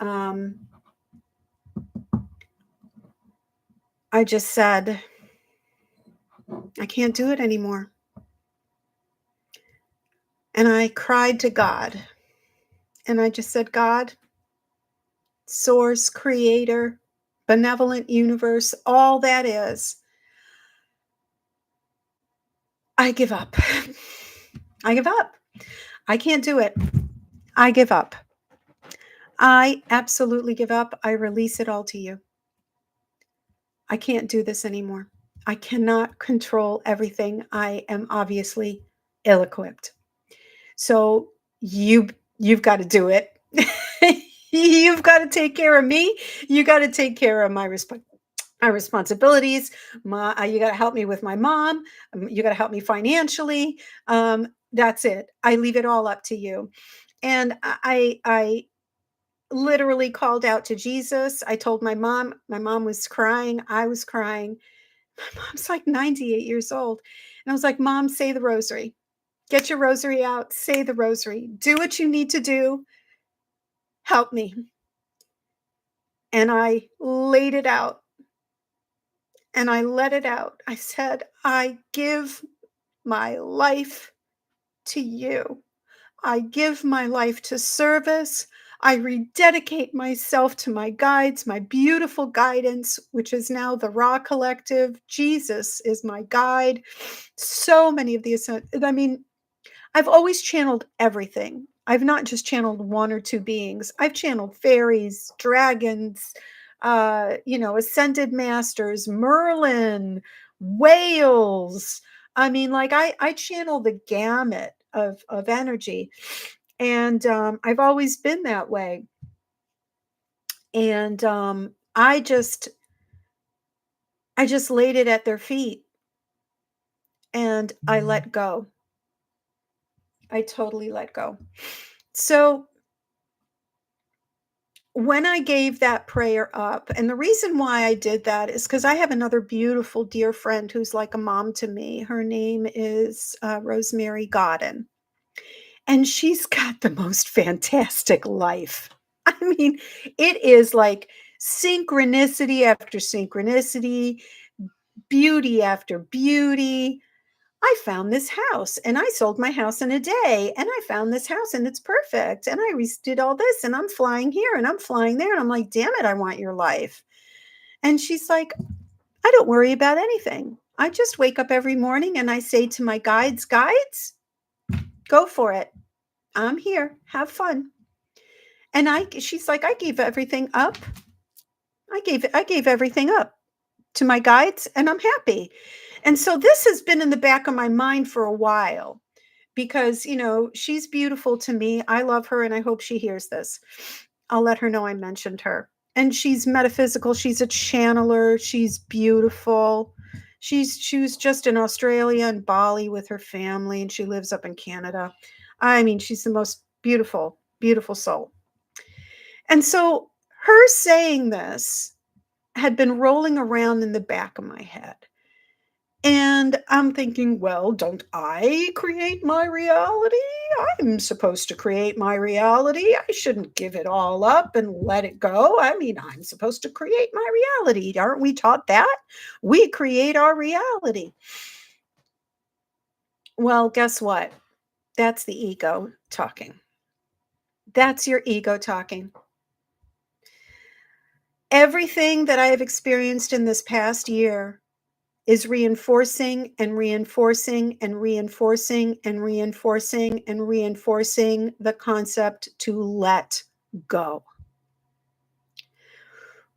I just said, I can't do it anymore. And I cried to God. And I just said, God, source, creator, benevolent universe, all that is, I give up. I give up. I can't do it. I give up. I absolutely give up. I release it all to you. I can't do this anymore. I cannot control everything. I am obviously ill-equipped. So you've got to do it. You've got to take care of me. You got to take care of my responsibilities. You got to help me with my mom. You got to help me financially. That's it. I leave it all up to you. And I literally called out to Jesus. I told my mom. My mom was crying. I was crying. My mom's like 98 years old. And I was like, Mom, say the rosary. Get your rosary out. Say the rosary. Do what you need to do. Help me. And I laid it out and I let it out. I said, I give my life to you. I give my life to service. I rededicate myself to my guides, my beautiful guidance, which is now the Raw Collective. Jesus is my guide. So many of the, I mean, I've always channeled everything. I've not just channeled one or two beings. I've channeled fairies, dragons, ascended masters, Merlin, whales. I mean, like I channel the gamut of energy, and I've always been that way. And I just laid it at their feet, and I let go. I totally let go. So when I gave that prayer up, and the reason why I did that is because I have another beautiful dear friend who's like a mom to me. Her name is Rosemary Godden, and she's got the most fantastic life. I mean, it is like synchronicity after synchronicity, beauty after beauty. I found this house and I sold my house in a day and I found this house and it's perfect and did all this and I'm flying here and I'm flying there. And I'm like, damn it, I want your life. And she's like, I don't worry about anything. I just wake up every morning and I say to my guides, go for it. I'm here. Have fun. And she's like, I gave everything up. I gave everything up to my guides and I'm happy. And so this has been in the back of my mind for a while because, she's beautiful to me. I love her and I hope she hears this. I'll let her know I mentioned her. And she's metaphysical. She's a channeler. She's beautiful. She was just in Australia and Bali with her family and she lives up in Canada. I mean, she's the most beautiful, beautiful soul. And so her saying this had been rolling around in the back of my head. And I'm thinking, well, don't I create my reality? I'm supposed to create my reality. I shouldn't give it all up and let it go. I mean, I'm supposed to create my reality. Aren't we taught that? We create our reality. Well, guess what? That's the ego talking. That's your ego talking. Everything that I have experienced in this past year is reinforcing and reinforcing and reinforcing and reinforcing and reinforcing the concept to let go.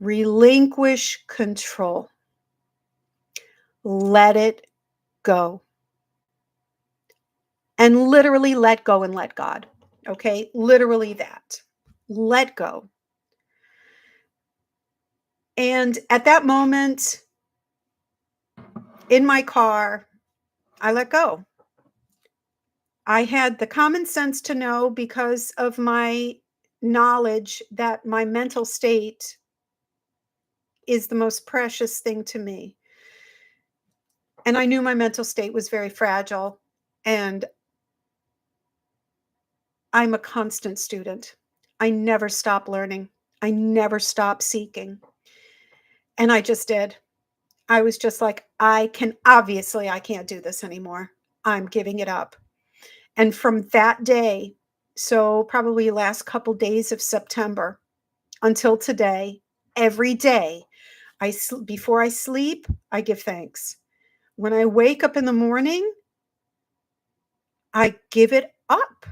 Relinquish control. Let it go. And literally let go and let God. Okay? Literally that. Let go. And at that moment in my car, I let go. I had the common sense to know because of my knowledge that my mental state is the most precious thing to me. And I knew my mental state was very fragile. And I'm a constant student. I never stop learning. I never stop seeking. And I just did. I was just like, I can't do this anymore. I'm giving it up. And from that day, so probably last couple days of September until today, every day, before I sleep, I give thanks. When I wake up in the morning, I give it up.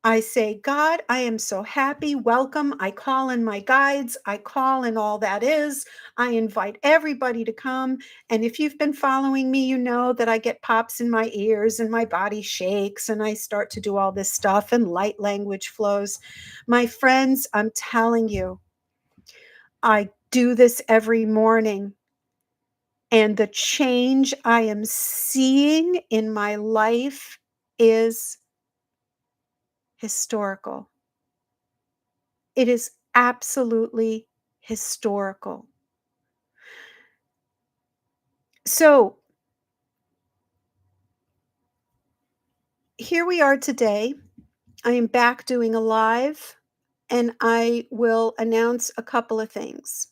I say, God, I am so happy. Welcome. I call in my guides. I call in all that is. I invite everybody to come. And if you've been following me, you know that I get pops in my ears and my body shakes and I start to do all this stuff and light language flows. My friends, I'm telling you, I do this every morning. And the change I am seeing in my life is historical. It is absolutely historical. So here we are today. I am back doing a live and I will announce a couple of things.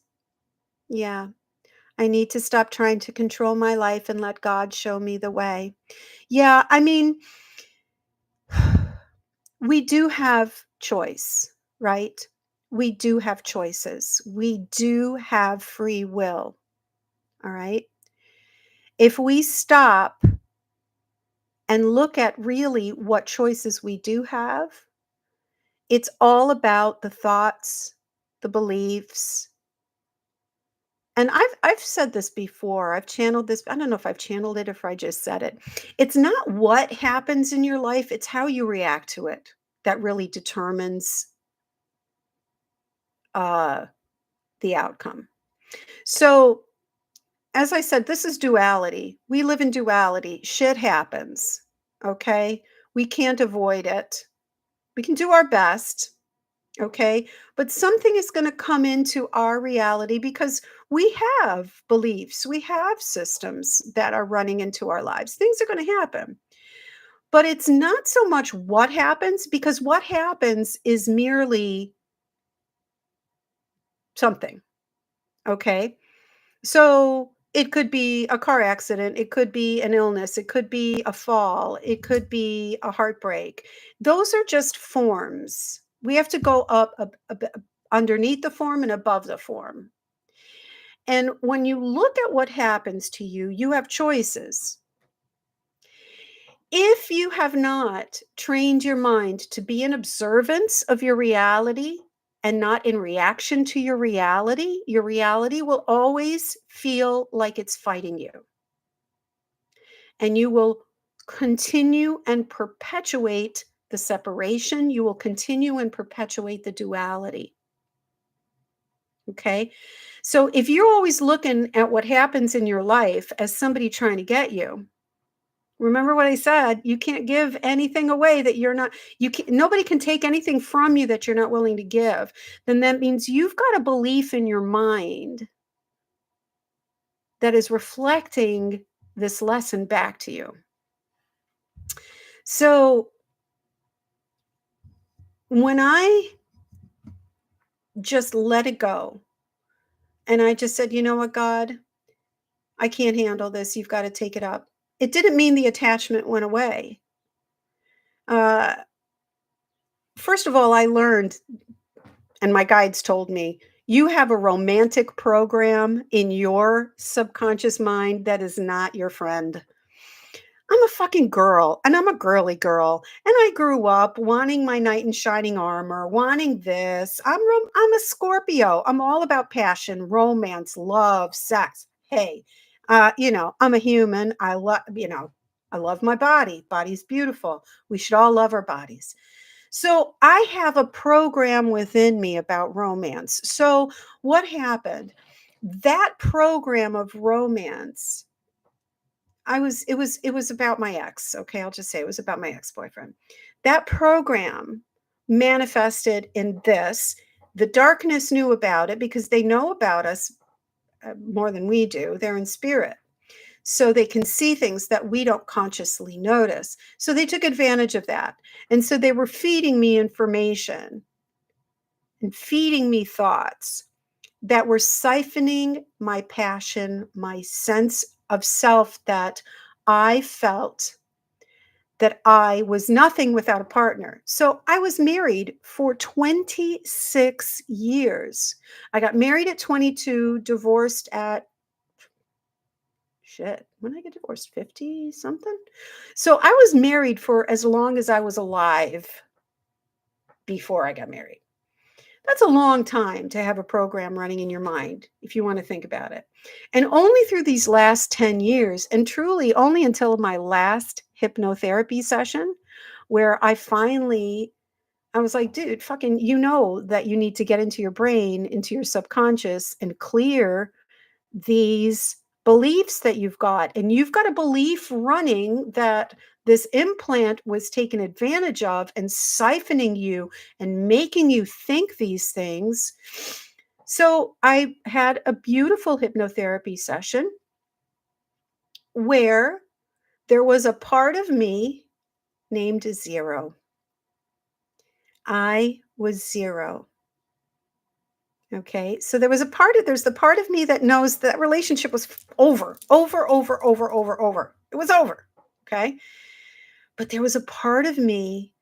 Yeah, I need to stop trying to control my life and let God show me the way. Yeah, I mean, we do have choice, right? We do have choices. We do have free will. All right. If we stop and look at really what choices we do have, it's all about the thoughts, the beliefs. And I've said this before. I've channeled this. I don't know if I've channeled it or if I just said it. It's not what happens in your life, it's how you react to it that really determines uh the outcome. So, as I said, this is duality. We live in duality. Shit happens. Okay? We can't avoid it. We can do our best. Okay? But something is going to come into our reality because we have beliefs, we have systems that are running into our lives. Things are going to happen. But it's not so much what happens because what happens is merely something. Okay? So It could be a car accident, it could be an illness, it could be a fall, it could be a heartbreak. Those are just forms. We have to go up underneath the form and above the form. And when you look at what happens to you, you have choices. If you have not trained your mind to be in observance of your reality and not in reaction to your reality will always feel like it's fighting you. And you will continue and perpetuate the separation. You will continue and perpetuate the duality. Okay. So if you're always looking at what happens in your life as somebody trying to get you, remember what I said, you can't give anything away that you're not, nobody can take anything from you that you're not willing to give. Then that means you've got a belief in your mind that is reflecting this lesson back to you. So when I just let it go and I just said, you know what, God, I can't handle this. You've got to take it up. It didn't mean the attachment went away. Uh, First of all, I learned, and my guides told me, you have a romantic program in your subconscious mind that is not your friend. I'm a fucking girl, and I'm a girly girl, and I grew up wanting my knight in shining armor, wanting this. I'm a Scorpio. I'm all about passion, romance, love, sex. Hey, I'm a human. I love my body. Body's beautiful. We should all love our bodies. So I have a program within me about romance. So what happened? That program of romance, it was about my ex. Okay, I'll just say it was about my ex-boyfriend. That program manifested in this. The darkness knew about it because they know about us more than we do. They're in spirit. So they can see things that we don't consciously notice. So they took advantage of that. And so they were feeding me information and feeding me thoughts that were siphoning my passion, my sense of self, that I felt that I was nothing without a partner. So I was married for 26 years. I got married at 22, divorced at shit. When did I get divorced? 50 something? So I was married for as long as I was alive before I got married. That's a long time to have a program running in your mind, if you want to think about it. And only through these last 10 years, and truly only until my last hypnotherapy session, where I was like, dude, fucking, you know that you need to get into your brain, into your subconscious, and clear these beliefs that you've got. And you've got a belief running that this implant was taken advantage of and siphoning you and making you think these things. So I had a beautiful hypnotherapy session where there was a part of me named zero. I was zero. Okay. So there's the part of me that knows that relationship was over, over, over, over, over, over. It was over. Okay. But there was a part of me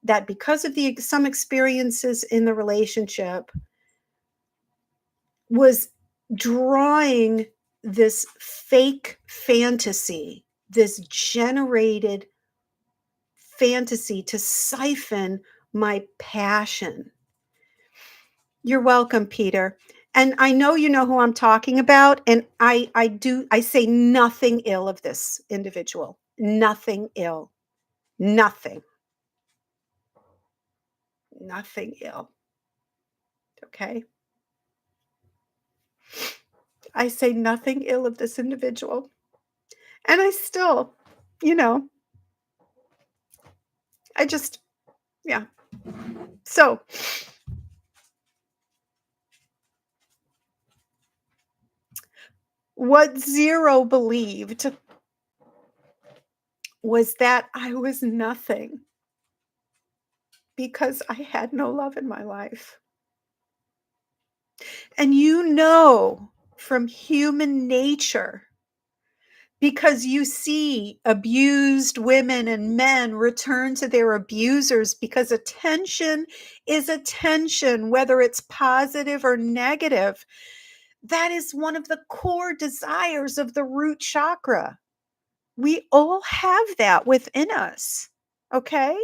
that, because of some experiences in the relationship, was drawing this fake fantasy, this generated fantasy to siphon my passion. You're welcome, Peter. And I know you know who I'm talking about. And I say nothing ill of this individual. Nothing ill. Nothing. Nothing ill. Okay. I say nothing ill of this individual. And I still, you know, I just, yeah. So what Zero believed was that I was nothing because I had no love in my life. And you know from human nature because you see abused women and men return to their abusers because attention is attention, whether it's positive or negative. That is one of the core desires of the root chakra. We all have that within us. Okay.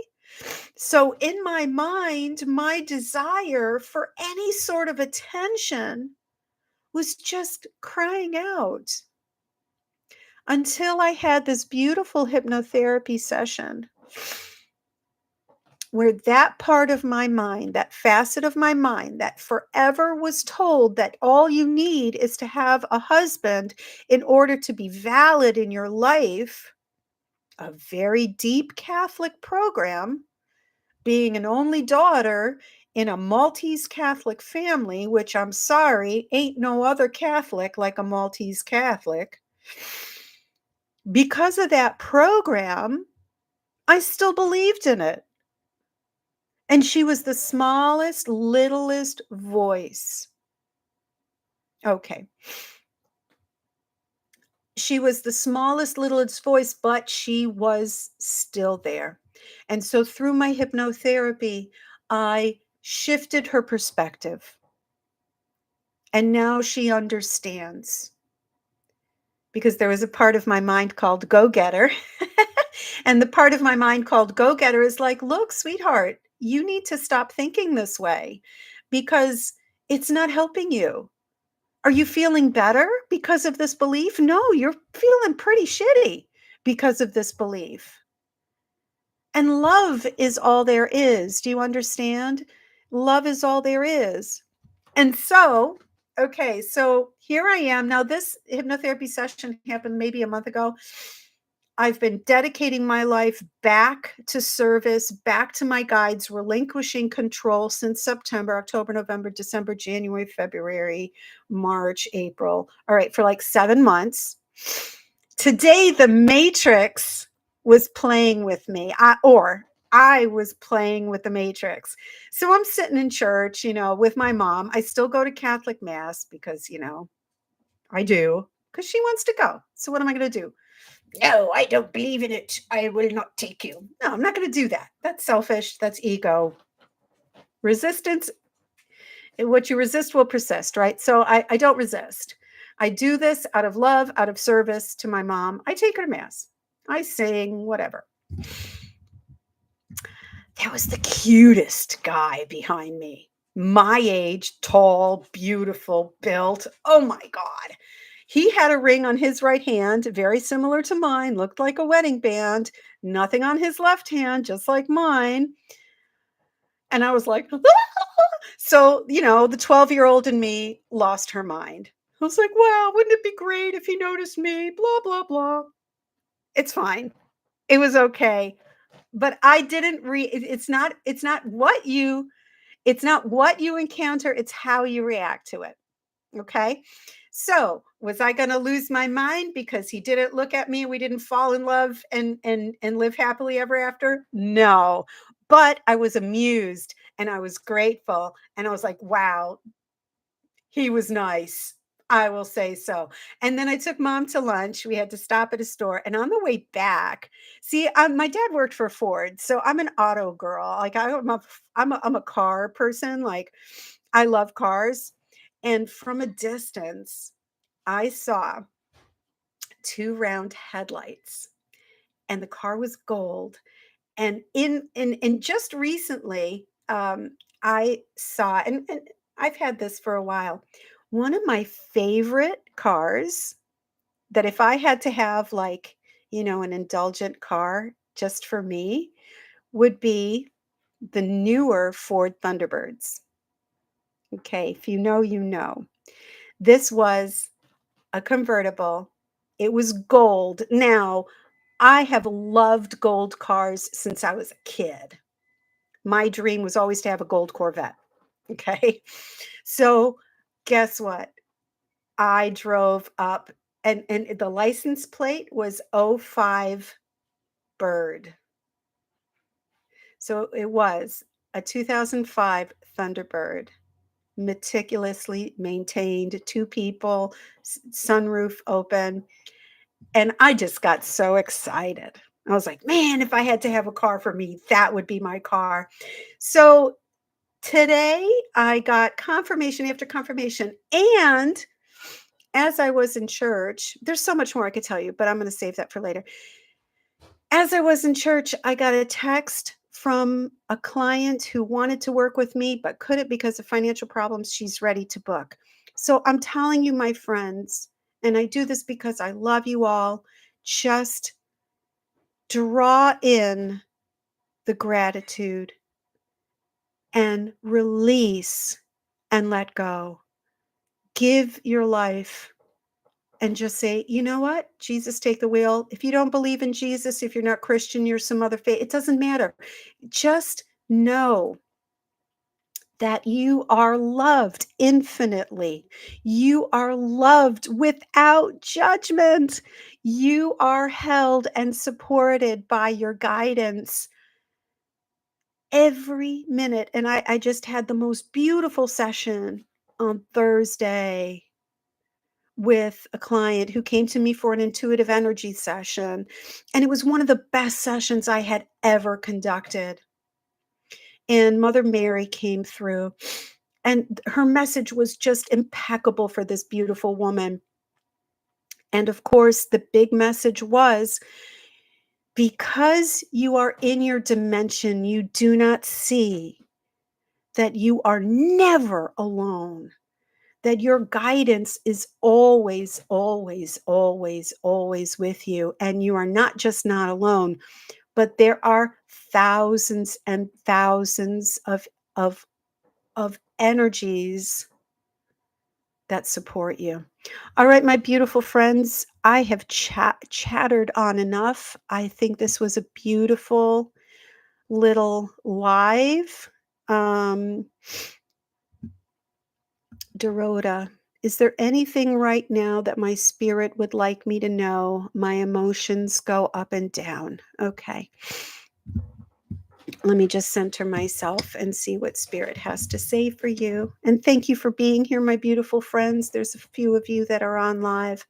So, in my mind, my desire for any sort of attention was just crying out until I had this beautiful hypnotherapy session where that part of my mind, that facet of my mind that forever was told that all you need is to have a husband in order to be valid in your life, a very deep Catholic program, being an only daughter in a Maltese Catholic family, which I'm sorry, ain't no other Catholic like a Maltese Catholic. Because of that program, I still believed in it. And she was the smallest, littlest voice. Okay. She was the smallest, littlest voice, but she was still there. And so through my hypnotherapy, I shifted her perspective. And now she understands because there was a part of my mind called go getter. And the part of my mind called go getter is like, look, sweetheart, you need to stop thinking this way because it's not helping you. Are you feeling better because of this belief? No, you're feeling pretty shitty because of this belief. And love is all there is. Do you understand? Love is all there is. And so, okay, so here I am. Now, this hypnotherapy session happened maybe a month ago. I've been dedicating my life back to service, back to my guides, relinquishing control since September, October, November, December, January, February, March, April. All right, for like 7 months. Today, the Matrix was playing with me, I was playing with the Matrix. So I'm sitting in church, with my mom. I still go to Catholic Mass because, I do, because she wants to go. So what am I going to do? No, I don't believe in it. I will not take you. No, I'm not going to do that. That's selfish. That's ego. Resistance, what you resist will persist, right? So I don't resist. I do this out of love, out of service to my mom. I take her to Mass. I sing, whatever. There was the cutest guy behind me. My age, tall, beautiful, built. Oh my God. He had a ring on his right hand, very similar to mine, looked like a wedding band, nothing on his left hand, just like mine. And I was like, so, the 12-year-old in me lost her mind. I was like, wow, wouldn't it be great if he noticed me? Blah, blah, blah. It's fine. It was okay. But I didn't it's not what you encounter, it's how you react to it. Okay. So was I going to lose my mind because he didn't look at me and we didn't fall in love and live happily ever after? No. But I was amused and I was grateful. And I was like, wow, he was nice. I will say so. And then I took mom to lunch. We had to stop at a store. And on the way back, see, my dad worked for Ford. So I'm an auto girl. Like I'm a car person. Like I love cars. And from a distance, I saw two round headlights and the car was gold. And in just recently, I saw, and I've had this for a while, one of my favorite cars that if I had to have like, an indulgent car just for me would be the newer Ford Thunderbirds. Okay, if you know, you know. This was a convertible. It was gold. Now, I have loved gold cars since I was a kid. My dream was always to have a gold Corvette. Okay. So, guess what? I drove up and the license plate was '05 Bird. So it was a 2005 Thunderbird. meticulously maintained, 2 people, sunroof open, and I just got so excited. I was like, "Man, if I had to have a car for me, that would be my car." So, today, I got confirmation after confirmation, and as I was in church, there's so much more I could tell you, but I'm gonna save that for later. As I was in church, I got a text from a client who wanted to work with me but couldn't because of financial problems. She's ready to book. So I'm telling you, my friends, and I do this because I love you all, just draw in the gratitude and release and let go. Give your life and just say, you know what? Jesus, take the wheel. If you don't believe in Jesus, if you're not Christian, you're some other faith, it doesn't matter. Just know that you are loved infinitely. You are loved without judgment. You are held and supported by your guidance every minute. And I just had the most beautiful session on Thursday with a client who came to me for an intuitive energy session. And it was one of the best sessions I had ever conducted. And Mother Mary came through, and her message was just impeccable for this beautiful woman. And of course, the big message was because you are in your dimension, you do not see that you are never alone, that your guidance is always, always, always, always with you. And you are not just not alone, but there are thousands and thousands of, of energies that support you. All right, my beautiful friends, I have chattered on enough. I think this was a beautiful little live. Um, Dorota, is there anything right now that my spirit would like me to know? My emotions go up and down. Okay. Let me just center myself and see what spirit has to say for you. And thank you for being here, my beautiful friends. There's a few of you that are on live.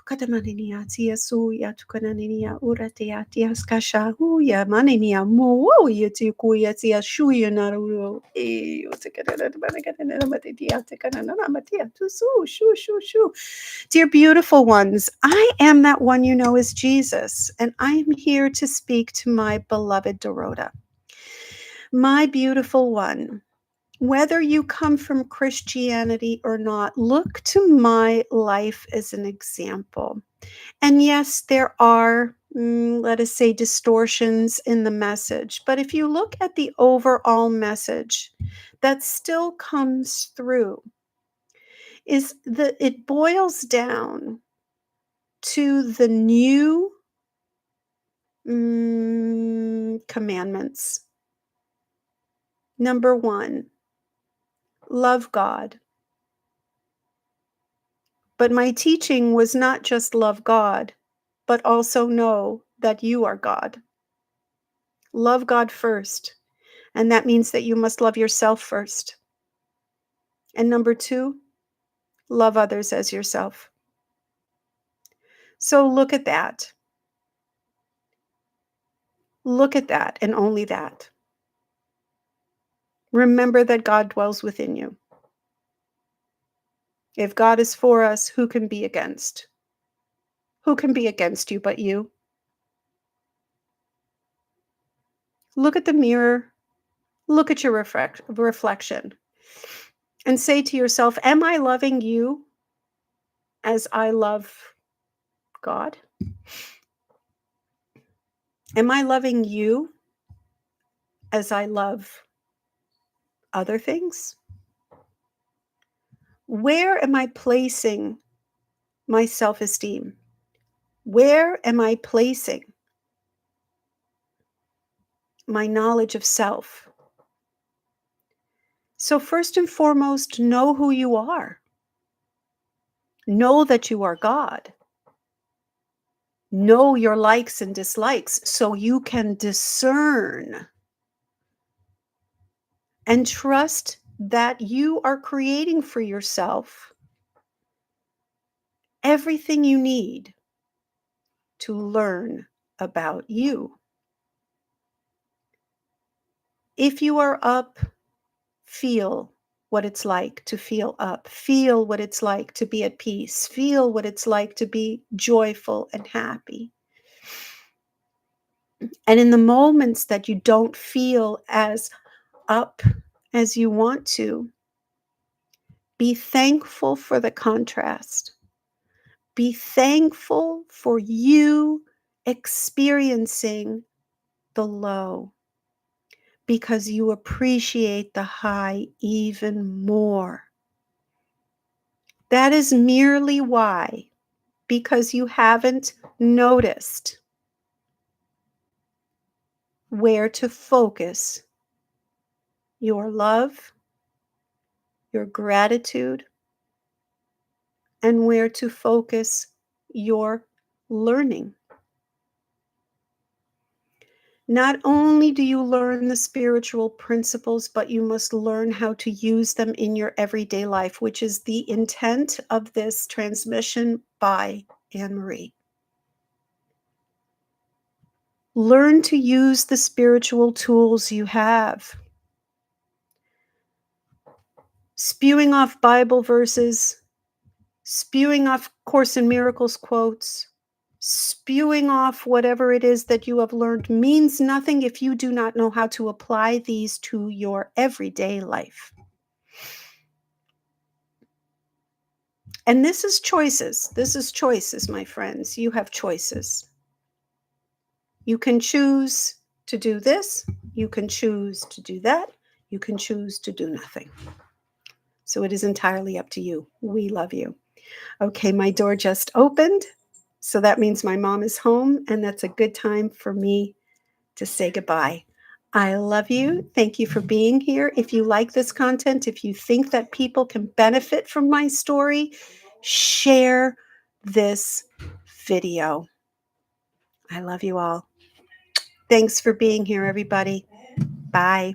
Katamaniniya tia suya tukananiya uratia tia skasha huya maninia mo ya tikuya tia shuya naru e utakana banakana matitia takana matia tu shu. Dear beautiful ones, I am that one you know as Jesus, and I am here to speak to my beloved Dorota. My beautiful one, whether you come from Christianity or not, look to my life as an example. And yes, there are, let us say, distortions in the message. But if you look at the overall message that still comes through, is that it boils down to the new commandments. Number 1, love God. But my teaching was not just love God, but also know that you are God. Love God first. And that means that you must love yourself first. And number 2, love others as yourself. So look at that. Look at that and only that. Remember that God dwells within you. If God is for us, who can be against? Who can be against you but you? Look at the mirror. Look at your reflection and say to yourself, am I loving you as I love God? Am I loving you as I love other things? Where am I placing my self-esteem? Where am I placing my knowledge of self? So first and foremost, know who you are. Know that you are God. Know your likes and dislikes so you can discern and trust that you are creating for yourself everything you need to learn about you. If you are up, feel what it's like to feel up. Feel what it's like to be at peace. Feel what it's like to be joyful and happy. And in the moments that you don't feel as up as you want to, be thankful for the contrast. Be thankful for you experiencing the low because you appreciate the high even more. That is merely why, because you haven't noticed where to focus your love, your gratitude, and where to focus your learning. Not only do you learn the spiritual principles, but you must learn how to use them in your everyday life, which is the intent of this transmission by Anne Marie. Learn to use the spiritual tools you have. Spewing off Bible verses, spewing off Course in Miracles quotes, spewing off whatever it is that you have learned means nothing if you do not know how to apply these to your everyday life. And this is choices. This is choices, my friends. You have choices. You can choose to do this. You can choose to do that. You can choose to do nothing. So it is entirely up to you. We love you. Okay, my door just opened. So that means my mom is home, and that's a good time for me to say goodbye. I love you. Thank you for being here. If you like this content, if you think that people can benefit from my story, share this video. I love you all. Thanks for being here, everybody. Bye.